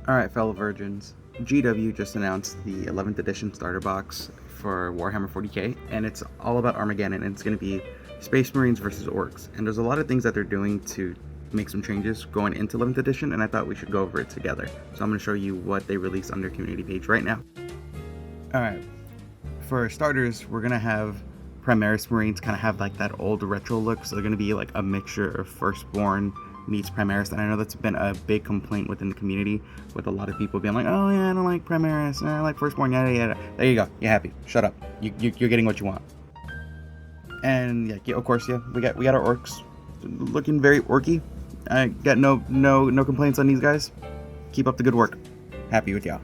Alright, fellow virgins, GW just announced the 11th edition starter box for Warhammer 40k, and it's all about Armageddon, and it's going to be Space Marines versus Orcs. And there's a lot of things that they're doing to make some changes going into 11th edition, and I thought we should go over it together. So I'm going to show you what they released on their community page right now. Alright, for starters, we're going to have Primaris Marines kind of have like that old retro look, so they're going to be like a mixture of Firstborn meets Primaris, and I know that's been a big complaint within the community, with a lot of people being like, oh yeah, I don't like Primaris, I like Firstborn, yada yada. There you go, you're happy, shut up, you're getting what you want. And yeah, of course, yeah, we got our orcs looking very orky. I got no complaints on these guys. Keep up the good work, happy with y'all.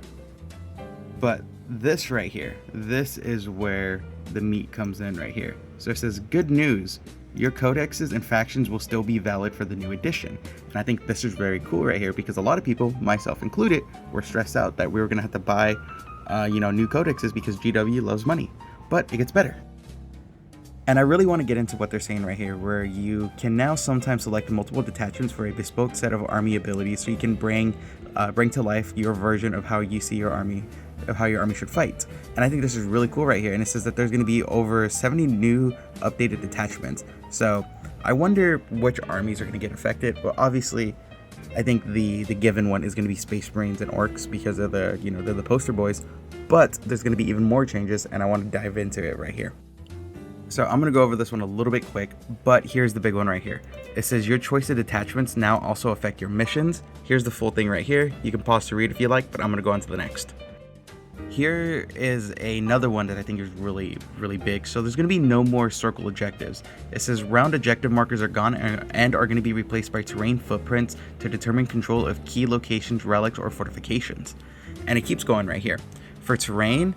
But this right here, this is where the meat comes in right here. So it says, good news, your codexes and factions will still be valid for the new edition. And I think this is very cool right here, because a lot of people, myself included, were stressed out that we were gonna have to buy new codexes because GW loves money. But it gets better. And I really want to get into what they're saying right here, where you can now sometimes select multiple detachments for a bespoke set of army abilities, so you can bring to life your version of how you see your army, of how your army should fight. And I think this is really cool right here. And it says that there's going to be over 70 new updated detachments. So I wonder which armies are going to get affected. Well, obviously, I think the given one is going to be Space Marines and Orcs, because of the they're the poster boys. But there's going to be even more changes, and I want to dive into it right here. So I'm going to go over this one a little bit quick, but here's the big one right here. It says your choice of detachments now also affect your missions. Here's the full thing right here. You can pause to read if you like, but I'm going to go on to the next. Here is another one that I think is really big. So there's going to be no more circle objectives. It says round objective markers are gone and are going to be replaced by terrain footprints to determine control of key locations, relics, or fortifications. And it keeps going right here. For terrain,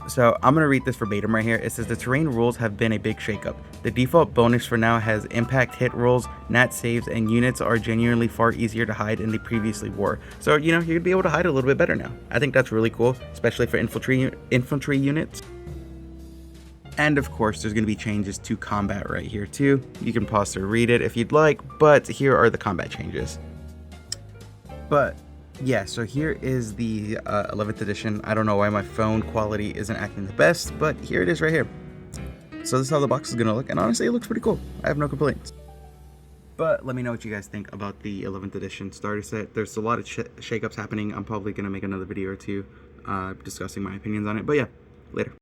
so I'm going to read this verbatim right here. It says the terrain rules have been a big shakeup. The default bonus for now has impact hit rolls, nat saves, and units are genuinely far easier to hide than they previously were. So, you're going to be able to hide a little bit better now. I think that's really cool, especially for infantry units. And of course, there's going to be changes to combat right here too. You can pause to read it if you'd like, but here are the combat changes. But yeah, so here is the 11th edition. I don't know why my phone quality isn't acting the best, but here it is right here. So this is how the box is going to look, and honestly, it looks pretty cool. I have no complaints. But let me know what you guys think about the 11th edition starter set. There's a lot of shakeups happening. I'm probably going to make another video or two discussing my opinions on it. But yeah, later.